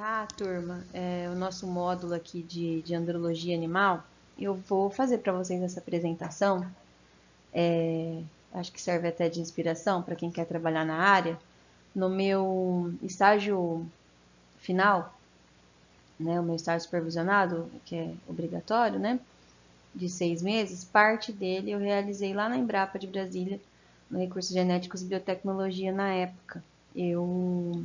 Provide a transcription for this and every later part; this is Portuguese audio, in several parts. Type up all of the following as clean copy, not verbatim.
encerrar, turma, o nosso módulo aqui de andrologia animal, eu vou fazer para vocês essa apresentação. Acho que serve até de inspiração para quem quer trabalhar na área. No meu estágio final, né, o meu estágio supervisionado, que é obrigatório, né, de 6 meses, parte dele eu realizei lá na Embrapa de Brasília, no Recursos Genéticos e Biotecnologia na época. Eu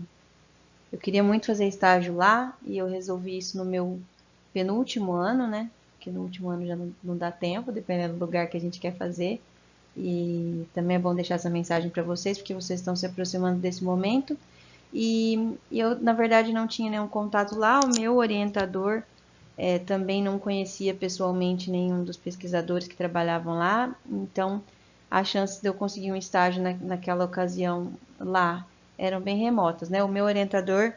queria muito fazer estágio lá e eu resolvi isso no meu penúltimo ano, né? Porque no último ano já não dá tempo, dependendo do lugar que a gente quer fazer. E também é bom deixar essa mensagem para vocês, porque vocês estão se aproximando desse momento. E eu, na verdade, não tinha nenhum contato lá. O meu orientador também não conhecia pessoalmente nenhum dos pesquisadores que trabalhavam lá. Então, as chances de eu conseguir um estágio naquela ocasião lá eram bem remotas, né? O meu orientador,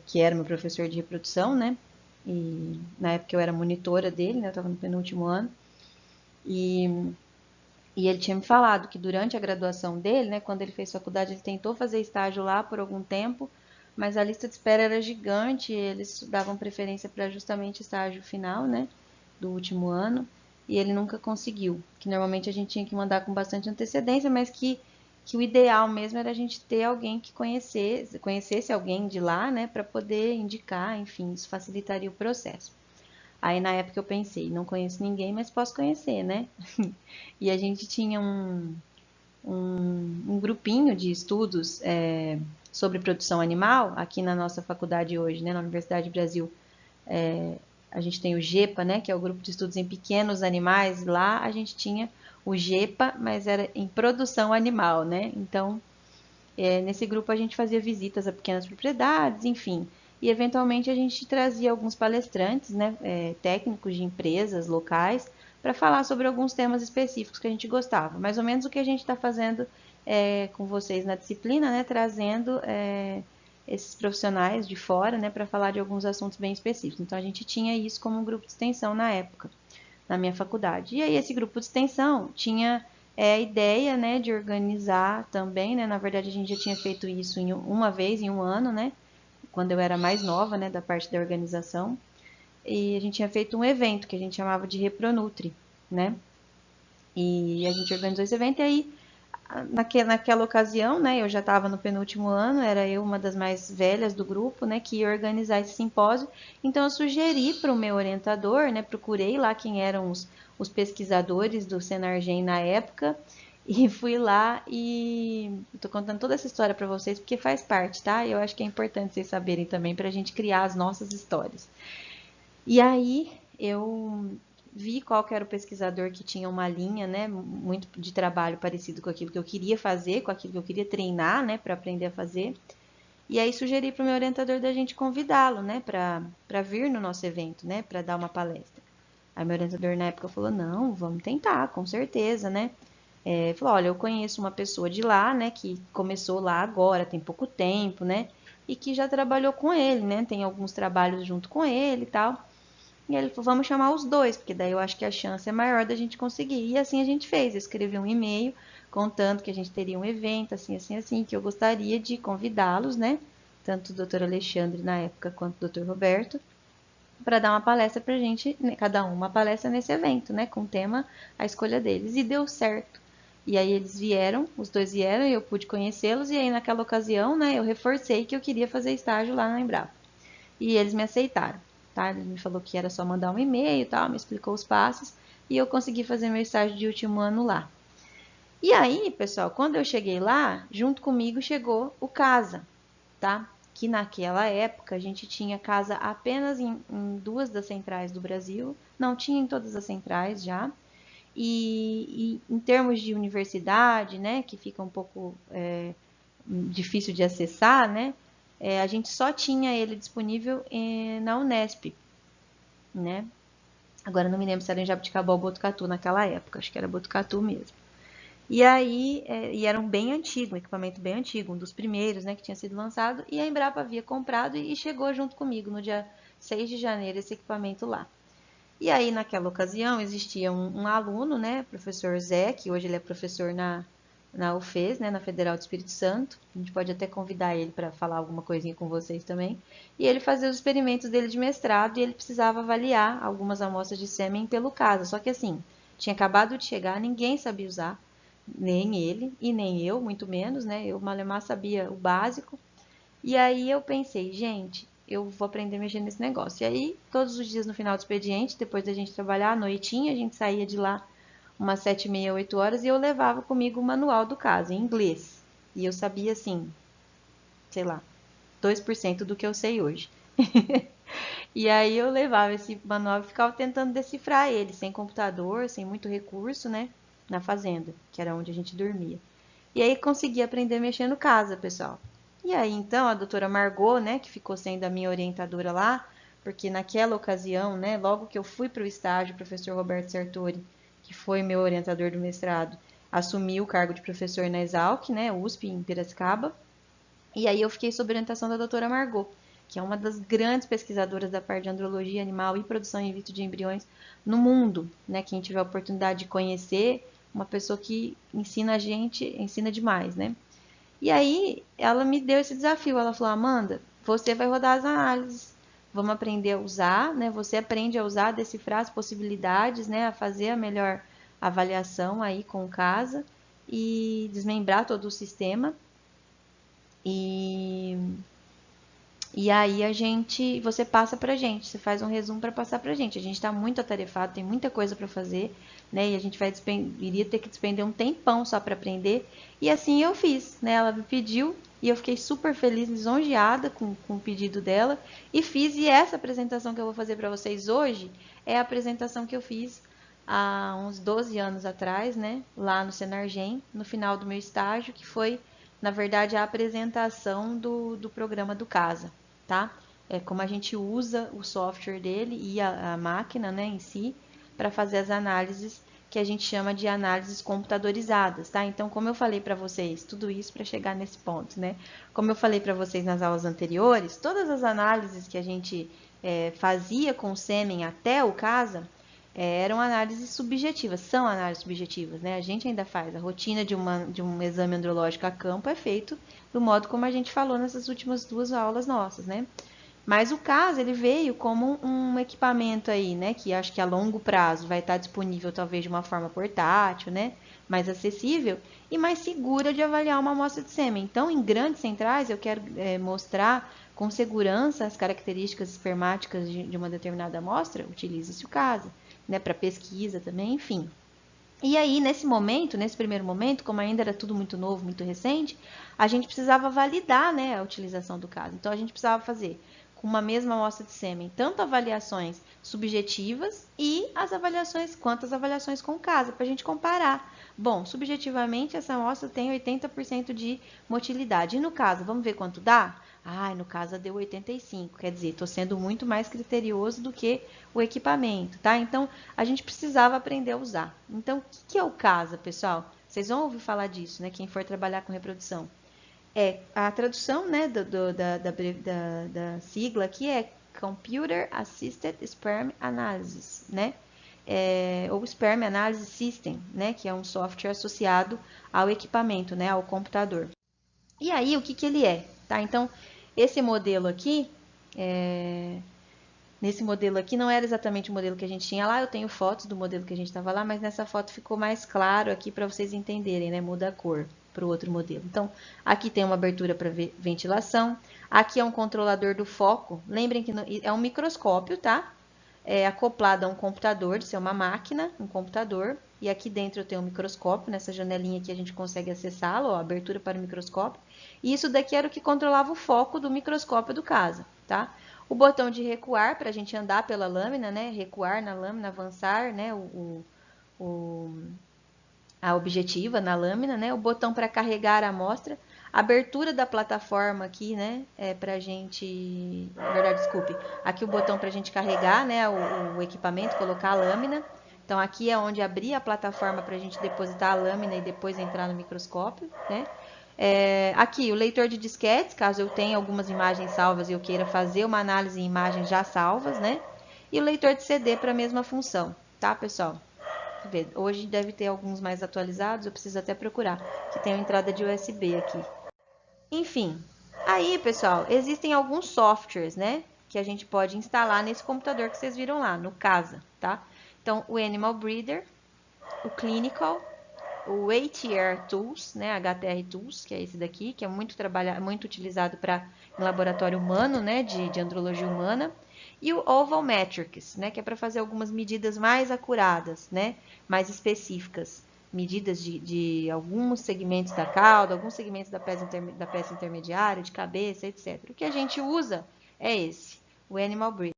que era meu professor de reprodução, né? E na época eu era monitora dele, né? Eu estava no penúltimo ano. E ele tinha me falado que durante a graduação dele, né, quando ele fez faculdade, ele tentou fazer estágio lá por algum tempo, mas a lista de espera era gigante, e eles davam preferência para justamente estágio final, né, do último ano, e ele nunca conseguiu. Que normalmente a gente tinha que mandar com bastante antecedência, mas que o ideal mesmo era a gente ter alguém que conhecesse alguém de lá, né, para poder indicar, enfim, isso facilitaria o processo. Aí na época eu pensei, não conheço ninguém, mas posso conhecer, né? E a gente tinha um grupinho de estudos sobre produção animal aqui na nossa faculdade hoje, né? Na Universidade do Brasil. A gente tem o GEPA, né? Que é o Grupo de Estudos em Pequenos Animais. Lá a gente tinha o GEPA, mas era em produção animal, né? Então, nesse grupo a gente fazia visitas a pequenas propriedades, enfim. E eventualmente a gente trazia alguns palestrantes, né, técnicos de empresas locais, para falar sobre alguns temas específicos que a gente gostava. Mais ou menos o que a gente está fazendo com vocês na disciplina, né, trazendo esses profissionais de fora, né, para falar de alguns assuntos bem específicos. Então a gente tinha isso como um grupo de extensão na época, na minha faculdade. E aí esse grupo de extensão tinha a ideia, né, de organizar também, né, na verdade a gente já tinha feito isso uma vez em um ano, né, quando eu era mais nova, né, da parte da organização, e a gente tinha feito um evento que a gente chamava de Repronutri, né, e a gente organizou esse evento e aí naquela ocasião, né, eu já estava no penúltimo ano, era eu uma das mais velhas do grupo, né, que ia organizar esse simpósio. Então eu sugeri para o meu orientador, né, procurei lá quem eram os pesquisadores do Senargem na época e fui lá e estou contando toda essa história para vocês porque faz parte, tá? Eu acho que é importante vocês saberem também para a gente criar as nossas histórias. E aí eu vi qual que era o pesquisador que tinha uma linha, né, muito de trabalho parecido com aquilo que eu queria fazer, com aquilo que eu queria treinar, né, para aprender a fazer. E aí sugeri para o meu orientador da gente convidá-lo, né, para vir no nosso evento, né, para dar uma palestra. Aí meu orientador na época falou, não, vamos tentar, com certeza, né. Falou, olha, eu conheço uma pessoa de lá, né, que começou lá agora, tem pouco tempo, né, e que já trabalhou com ele, né, tem alguns trabalhos junto com ele e tal. E ele falou, vamos chamar os dois, porque daí eu acho que a chance é maior da gente conseguir. E assim a gente fez, eu escrevi um e-mail contando que a gente teria um evento, assim, assim, assim, que eu gostaria de convidá-los, né? Tanto o Dr. Alexandre na época quanto o Dr. Roberto, para dar uma palestra pra gente, né, cada um uma palestra nesse evento, né? Com o tema, a escolha deles. E deu certo. E aí eles vieram, os dois vieram e eu pude conhecê-los. E aí naquela ocasião, né, eu reforcei que eu queria fazer estágio lá na Embrapa. E eles me aceitaram. Tá? Ele me falou que era só mandar um e-mail e tal, me explicou os passos e eu consegui fazer meu estágio de último ano lá. E aí, pessoal, quando eu cheguei lá, junto comigo chegou o CASA, tá? Que naquela época a gente tinha CASA apenas em duas das centrais do Brasil, não tinha em todas as centrais já. E em termos de universidade, né, que fica um pouco difícil de acessar, né, a gente só tinha ele disponível na Unesp, né? Agora não me lembro se era em Jabuticabal ou Botucatu naquela época, acho que era Botucatu mesmo. E aí, e era um bem antigo, um equipamento bem antigo, um dos primeiros, né, que tinha sido lançado, e a Embrapa havia comprado e chegou junto comigo no dia 6 de janeiro esse equipamento lá. E aí, naquela ocasião, existia um aluno, né, professor Zé, que hoje ele é professor na UFES, né, na Federal do Espírito Santo. A gente pode até convidar ele para falar alguma coisinha com vocês também. E ele fazia os experimentos dele de mestrado e ele precisava avaliar algumas amostras de sêmen pelo caso. Só que assim, tinha acabado de chegar, ninguém sabia usar, nem ele e nem eu, muito menos, né? Eu, malemar, sabia o básico. E aí eu pensei, gente, eu vou aprender a mexer nesse negócio. E aí, todos os dias no final do expediente, depois da gente trabalhar à noitinha, a gente saía de lá umas 7h30, 8 horas, e eu levava comigo o manual do caso, em inglês. E eu sabia, assim, sei lá, 2% do que eu sei hoje. E aí eu levava esse manual e ficava tentando decifrar ele, sem computador, sem muito recurso, né? Na fazenda, que era onde a gente dormia. E aí consegui aprender a mexer no casa, pessoal. E aí então a doutora Margot, né, que ficou sendo a minha orientadora lá, porque naquela ocasião, né, logo que eu fui para o estágio, o professor Roberto Sartori, que foi meu orientador do mestrado, assumiu o cargo de professor na Exalc, né, USP em Piracicaba. E aí eu fiquei sob orientação da doutora Margot, que é uma das grandes pesquisadoras da parte de andrologia animal e produção in vitro de embriões no mundo, né? Quem tiver a oportunidade de conhecer, uma pessoa que ensina a gente, ensina demais, né? E aí ela me deu esse desafio, ela falou, Amanda, você vai rodar as análises, vamos aprender a usar, né? Você aprende a usar, a decifrar as possibilidades, né? A fazer a melhor avaliação aí com casa e desmembrar todo o sistema. E aí você passa pra gente, você faz um resumo para passar pra gente. A gente está muito atarefado, tem muita coisa para fazer, né? E a gente iria ter que despender um tempão só para aprender. E assim eu fiz, né? Ela me pediu e eu fiquei super feliz, lisonjeada com o pedido dela e fiz. E essa apresentação que eu vou fazer para vocês hoje é a apresentação que eu fiz há uns 12 anos atrás, né? Lá no Senargem, no final do meu estágio, que foi na verdade, a apresentação do programa do Casa, tá? É como a gente usa o software dele e a máquina, né, em si, para fazer as análises que a gente chama de análises computadorizadas, tá? Então, como eu falei para vocês, tudo isso para chegar nesse ponto, né? Como eu falei para vocês nas aulas anteriores, todas as análises que a gente fazia com o sêmen até o Casa, eram análises subjetivas, são análises subjetivas, né? A gente ainda faz. A rotina de um exame andrológico a campo é feito do modo como a gente falou nessas últimas 2 aulas nossas, né? Mas o caso, ele veio como um equipamento aí, né? Que acho que a longo prazo vai estar disponível talvez de uma forma portátil, né? Mais acessível e mais segura de avaliar uma amostra de sêmen. Então, em grandes centrais, eu quero mostrar com segurança as características espermáticas de uma determinada amostra, utiliza-se o caso, né? Para pesquisa também, enfim. E aí, nesse momento, nesse primeiro momento, como ainda era tudo muito novo, muito recente, a gente precisava validar, né, a utilização do caso. Então, a gente precisava fazer com uma mesma amostra de sêmen, tanto avaliações subjetivas e as avaliações, quanto as avaliações com casa, para a gente comparar. Bom, subjetivamente, essa amostra tem 80% de motilidade. E no caso, vamos ver quanto dá? Ah, no caso deu 85, quer dizer, estou sendo muito mais criterioso do que o equipamento, tá? Então, a gente precisava aprender a usar. Então, o que é o CASA, pessoal? Vocês vão ouvir falar disso, né? Quem for trabalhar com reprodução. A tradução, né, da sigla aqui é Computer Assisted Sperm Analysis, né? Ou Sperm Analysis System, né? Que é um software associado ao equipamento, né? Ao computador. E aí, o que ele é? Tá? Então, esse modelo aqui, nesse modelo aqui, não era exatamente o modelo que a gente tinha lá, eu tenho fotos do modelo que a gente estava lá, mas nessa foto ficou mais claro aqui para vocês entenderem, né? Muda a cor para o outro modelo. Então, aqui tem uma abertura para ventilação, aqui é um controlador do foco, lembrem que é um microscópio, tá? Acoplado a um computador, isso é uma máquina, um computador, e aqui dentro eu tenho um microscópio, nessa janelinha aqui a gente consegue acessá-lo, abertura para o microscópio, e isso daqui era o que controlava o foco do microscópio do caso, tá? O botão de recuar, para a gente andar pela lâmina, né? Recuar na lâmina, avançar, né? A objetiva na lâmina, né? O botão para carregar a amostra, abertura da plataforma aqui, né? Pra gente, na verdade, desculpe, aqui o botão para a gente carregar, né? O equipamento, colocar a lâmina. Então, aqui é onde abrir a plataforma para a gente depositar a lâmina e depois entrar no microscópio, né? Aqui, o leitor de disquetes, caso eu tenha algumas imagens salvas e eu queira fazer uma análise em imagens já salvas, né? E o leitor de CD para a mesma função, tá, pessoal? ver. Hoje deve ter alguns mais atualizados, eu preciso até procurar, que tem uma entrada de USB aqui. Enfim, aí, pessoal, existem alguns softwares, né, que a gente pode instalar nesse computador que vocês viram lá, no Casa, tá? Então, o Animal Breeder, o Clinical, o ATR Tools, né, HTR Tools, que é esse daqui, que é muito utilizado para em laboratório humano, né, de andrologia humana, e o Oval Metrics, né, que é para fazer algumas medidas mais acuradas, né, mais específicas, medidas de alguns segmentos da cauda, alguns segmentos da peça intermediária, de cabeça, etc. O que a gente usa é esse, o Animal Breeder.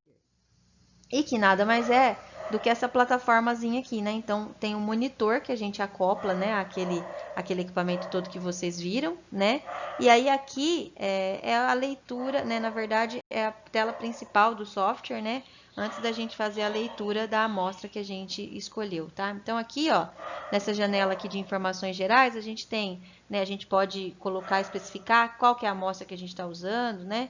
E que nada mais é do que essa plataformazinha aqui, né? Então, tem um monitor que a gente acopla, né? Aquele equipamento todo que vocês viram, né? E aí aqui é a leitura, né? Na verdade, é a tela principal do software, né? Antes da gente fazer a leitura da amostra que a gente escolheu, tá? Então, aqui, ó, nessa janela aqui de informações gerais, a gente tem, né? A gente pode colocar, especificar qual que é a amostra que a gente está usando, né?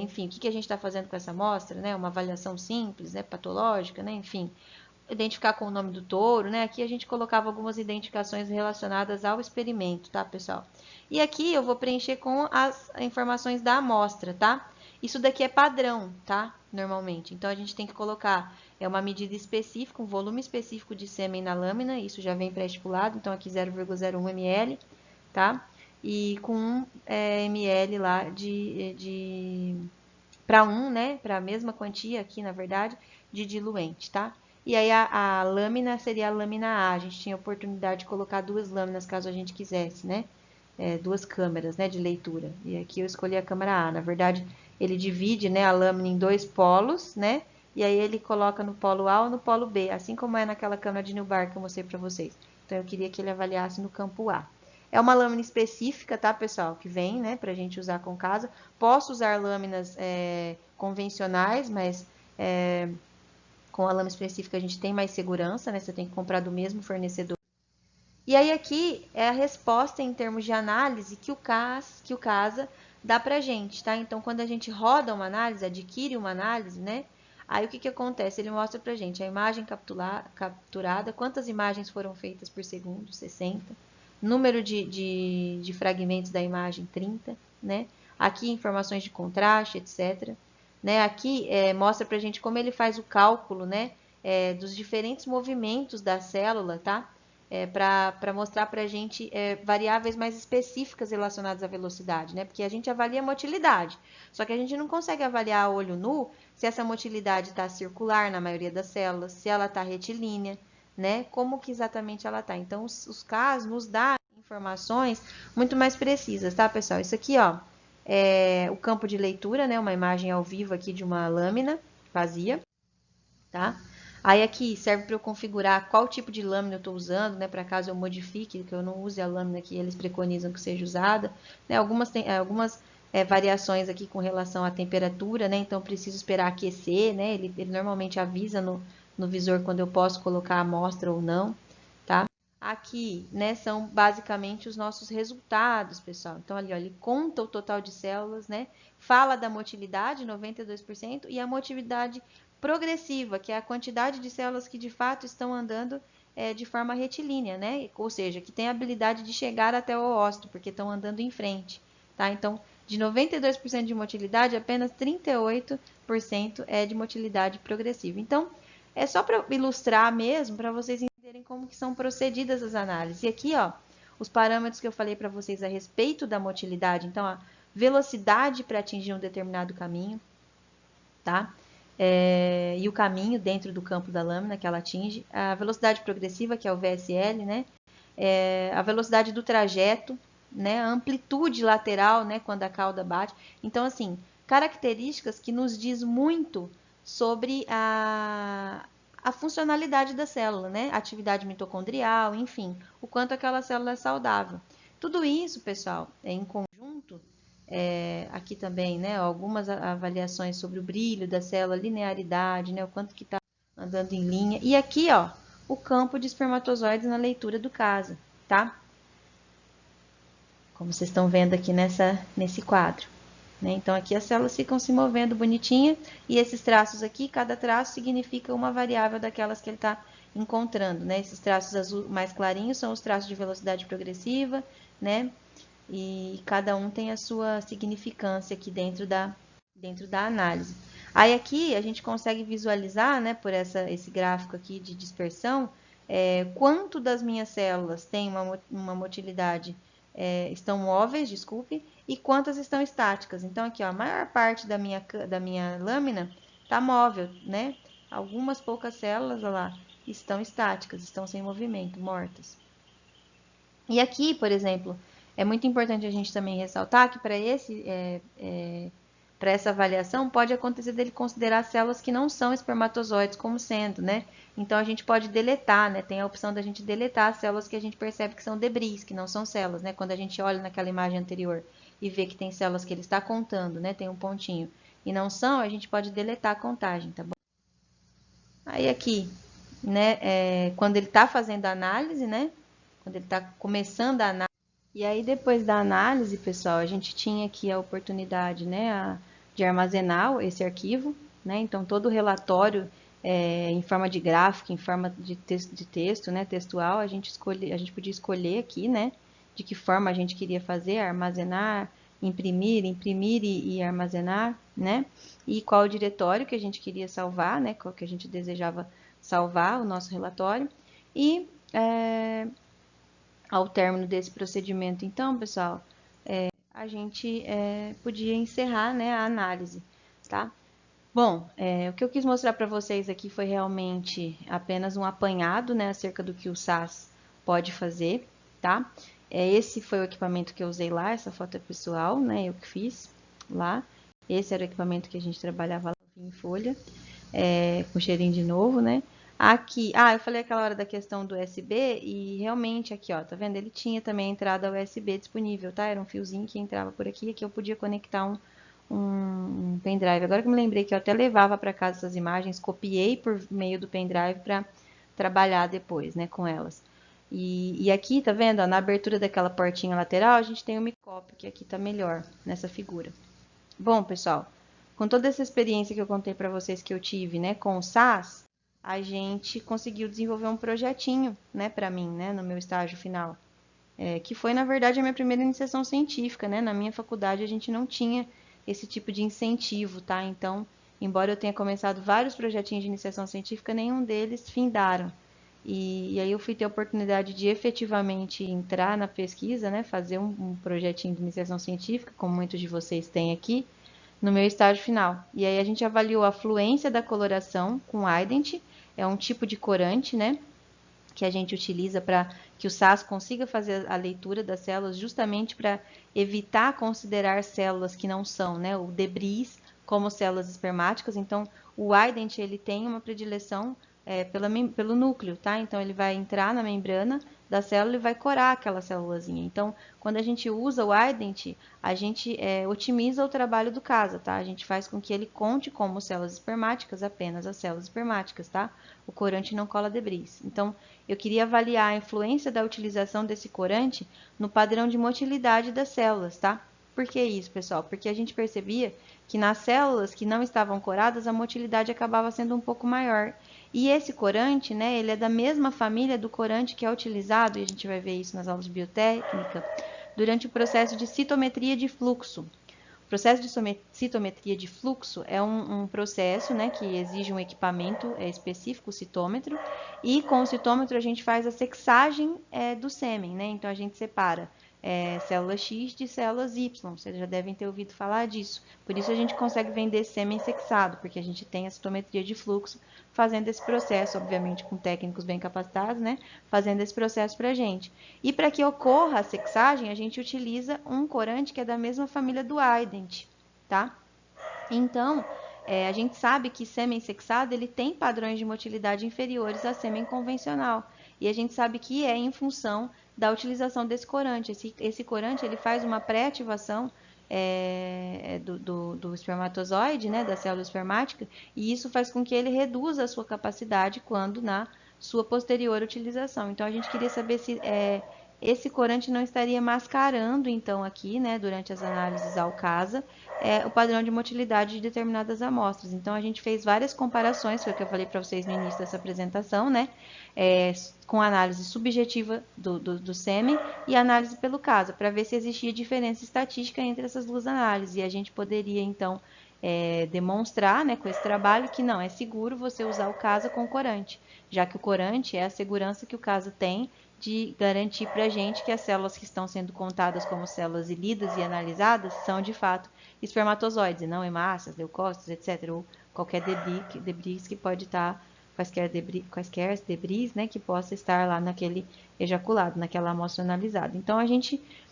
Enfim, o que a gente está fazendo com essa amostra, né? Uma avaliação simples, né? Patológica, né? Enfim, identificar com o nome do touro, né? Aqui a gente colocava algumas identificações relacionadas ao experimento, tá, pessoal? E aqui eu vou preencher com as informações da amostra, tá? Isso daqui é padrão, tá? Normalmente. Então, a gente tem que colocar uma medida específica, um volume específico de sêmen na lâmina, isso já vem pré-estipulado, então aqui 0,01 ml, tá? E com 1 ml lá para né? Para a mesma quantia aqui, na verdade, de diluente, tá? E aí a lâmina seria a lâmina A. A gente tinha a oportunidade de colocar 2 lâminas caso a gente quisesse, né? 2 câmeras, né, de leitura. E aqui eu escolhi a câmera A. Na verdade, ele divide, né, a lâmina em 2 polos, né? E aí ele coloca no polo A ou no polo B, assim como é naquela câmera de Newbar que eu mostrei para vocês. Então eu queria que ele avaliasse no campo A. É uma lâmina específica, tá, pessoal? Que vem, né, pra gente usar com casa. Posso usar lâminas convencionais, mas com a lâmina específica a gente tem mais segurança, né? Você tem que comprar do mesmo fornecedor. E aí aqui é a resposta em termos de análise que o CASA dá pra gente, tá? Então, quando a gente roda uma análise, adquire uma análise, né? Aí o que acontece? Ele mostra pra gente a imagem capturada, quantas imagens foram feitas por segundo, 60, número de fragmentos da imagem, 30, né? Aqui informações de contraste, etc. Né? Aqui mostra pra gente como ele faz o cálculo, né? Dos diferentes movimentos da célula, tá? Para mostrar para a gente variáveis mais específicas relacionadas à velocidade, né? Porque a gente avalia a motilidade, só que a gente não consegue avaliar a olho nu se essa motilidade está circular na maioria das células, se ela está retilínea, né? Como que exatamente ela está. Então, os casos nos dá informações muito mais precisas, tá, pessoal? Isso aqui, ó, é o campo de leitura, né? Uma imagem ao vivo aqui de uma lâmina vazia, tá? Aí aqui serve para eu configurar qual tipo de lâmina eu estou usando, né? Para caso eu modifique, que eu não use a lâmina que eles preconizam que seja usada. Né? Algumas variações aqui com relação à temperatura, né? Então, eu preciso esperar aquecer, né? Ele normalmente avisa no visor quando eu posso colocar a amostra ou não, tá? Aqui, né, são basicamente os nossos resultados, pessoal. Então, ali, ó, ele conta o total de células, né? Fala da motilidade, 92%, e a motilidade progressiva, que é a quantidade de células que de fato estão andando de forma retilínea, né? Ou seja, que tem a habilidade de chegar até o ósseo, porque estão andando em frente, tá? Então, de 92% de motilidade, apenas 38% é de motilidade progressiva. Então, é só para ilustrar mesmo, para vocês entenderem como que são procedidas as análises. E aqui, ó, os parâmetros que eu falei para vocês a respeito da motilidade. Então, a velocidade para atingir um determinado caminho, tá? E o caminho dentro do campo da lâmina que ela atinge, a velocidade progressiva, que é o VSL, né? A velocidade do trajeto, né? A amplitude lateral, né? Quando a cauda bate. Então, assim, características que nos diz muito sobre a funcionalidade da célula, né? Atividade mitocondrial, enfim, o quanto aquela célula é saudável. Tudo isso, pessoal, em conjunto, aqui também, né, algumas avaliações sobre o brilho da célula, linearidade, né, o quanto que está andando em linha. E aqui, ó, o campo de espermatozoides na leitura do CASA, tá? Como vocês estão vendo aqui nesse quadro. Né? Então, aqui as células ficam se movendo bonitinha, e esses traços aqui, cada traço significa uma variável daquelas que ele está encontrando, né? Esses traços azul mais clarinhos são os traços de velocidade progressiva, né? E cada um tem a sua significância aqui dentro da análise. Aí aqui a gente consegue visualizar, né, por esse gráfico aqui de dispersão, quanto das minhas células tem uma motilidade, estão móveis, desculpe, e quantas estão estáticas. Então aqui, ó, a maior parte da minha lâmina está móvel, né? Algumas poucas células, olha lá, estão estáticas, estão sem movimento, mortas. E aqui, por exemplo, é muito importante a gente também ressaltar que para essa avaliação pode acontecer dele considerar células que não são espermatozoides como sendo, né? Então a gente pode deletar, né? Tem a opção da gente deletar as células que a gente percebe que são debris, que não são células, né? Quando a gente olha naquela imagem anterior e vê que tem células que ele está contando, né? Tem um pontinho e não são, a gente pode deletar a contagem, tá bom? Aí aqui, né? Quando ele está fazendo a análise, né? Quando ele está começando a análise. E aí, depois da análise, pessoal, a gente tinha aqui a oportunidade, né, de armazenar esse arquivo, né? Então, todo o relatório em forma de gráfico, em forma de texto, né, textual, a gente podia escolher aqui, né, de que forma a gente queria fazer, armazenar, imprimir e armazenar, né? E qual o diretório que a gente queria salvar, né? Qual que a gente desejava salvar o nosso relatório. E ao término desse procedimento, então, pessoal, a gente podia encerrar, né, a análise, tá? Bom, o que eu quis mostrar para vocês aqui foi realmente apenas um apanhado, né, acerca do que o SAS pode fazer, tá? Esse foi o equipamento que eu usei lá, essa foto é pessoal, né, eu que fiz lá. Esse era o equipamento que a gente trabalhava lá em folha, com cheirinho de novo, né? Aqui, eu falei aquela hora da questão do USB e realmente aqui, ó, tá vendo? Ele tinha também a entrada USB disponível, tá? Era um fiozinho que entrava por aqui e aqui eu podia conectar um pendrive. Agora que eu me lembrei que eu até levava para casa essas imagens, copiei por meio do pendrive para trabalhar depois, né, com elas. E aqui, tá vendo? Ó, na abertura daquela portinha lateral, a gente tem o micrópio, que aqui tá melhor nessa figura. Bom, pessoal, com toda essa experiência que eu contei para vocês que eu tive, né, com o SAS, a gente conseguiu desenvolver um projetinho, né, para mim, né, no meu estágio final, que foi, na verdade, a minha primeira iniciação científica, né, na minha faculdade a gente não tinha esse tipo de incentivo, tá, então, embora eu tenha começado vários projetinhos de iniciação científica, nenhum deles findaram, e aí eu fui ter a oportunidade de efetivamente entrar na pesquisa, né, fazer um projetinho de iniciação científica, como muitos de vocês têm aqui, no meu estágio final. E aí a gente avaliou a fluência da coloração com Ident, é um tipo de corante, né, que a gente utiliza para que o SAS consiga fazer a leitura das células, justamente para evitar considerar células que não são, né, o debris, como células espermáticas. Então, o Ident ele tem uma predileção pelo núcleo, tá? Então, ele vai entrar na membrana da célula e vai corar aquela célulazinha. Então, quando a gente usa o Ident, a gente otimiza o trabalho do CASA, tá? A gente faz com que ele conte como células espermáticas apenas as células espermáticas, tá? O corante não cola debris. Então, eu queria avaliar a influência da utilização desse corante no padrão de motilidade das células, tá? Por que isso, pessoal? Porque a gente percebia que nas células que não estavam coradas, a motilidade acabava sendo um pouco maior. E esse corante, né, ele é da mesma família do corante que é utilizado, e a gente vai ver isso nas aulas de biotécnica, durante o processo de citometria de fluxo. O processo de citometria de fluxo é um processo, né, que exige um equipamento específico, o citômetro, e com o citômetro a gente faz a sexagem do sêmen, né? Então a gente separa células X de células Y, vocês já devem ter ouvido falar disso. Por isso a gente consegue vender sêmen sexado, porque a gente tem a citometria de fluxo fazendo esse processo, obviamente com técnicos bem capacitados, né? Fazendo esse processo para a gente. E para que ocorra a sexagem, a gente utiliza um corante que é da mesma família do Ident, tá? Então, a gente sabe que sêmen sexado ele tem padrões de motilidade inferiores a sêmen convencional. E a gente sabe que é em função da utilização desse corante. Esse corante ele faz uma pré-ativação do espermatozoide, né, da célula espermática, e isso faz com que ele reduza a sua capacidade quando na sua posterior utilização. Então, a gente queria saber se esse corante não estaria mascarando, então, aqui, né, durante as análises ao CASA, o padrão de motilidade de determinadas amostras. Então, a gente fez várias comparações, foi o que eu falei para vocês no início dessa apresentação, né, com análise subjetiva do sêmen e análise pelo CASA, para ver se existia diferença estatística entre essas duas análises. E a gente poderia, então, demonstrar, né, com esse trabalho que não é seguro você usar o CASA com corante, já que o corante é a segurança que o CASA tem de garantir para a gente que as células que estão sendo contadas como células lidas e analisadas são de fato espermatozoides, e não hemácias, leucócitos, etc. Ou qualquer debris que pode estar, quaisquer debris, né, que possa estar lá naquele ejaculado, naquela amostra analisada. Então,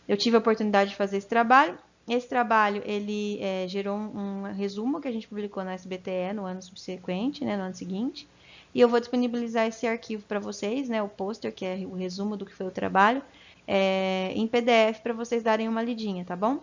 eu tive a oportunidade de fazer esse trabalho. Esse trabalho, ele gerou um resumo que a gente publicou na SBTE no ano subsequente, né, no ano seguinte. E eu vou disponibilizar esse arquivo para vocês, né, o pôster, que é o resumo do que foi o trabalho, em PDF para vocês darem uma lidinha, tá bom?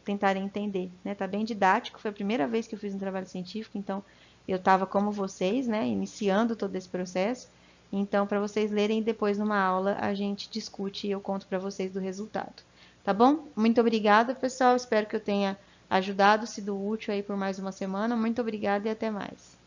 Tentarem entender, né? Tá bem didático, foi a primeira vez que eu fiz um trabalho científico, então eu estava como vocês, né, iniciando todo esse processo. Então, para vocês lerem depois numa aula, a gente discute e eu conto para vocês do resultado. Tá bom? Muito obrigada, pessoal. Espero que eu tenha ajudado, sido útil aí por mais uma semana. Muito obrigada e até mais.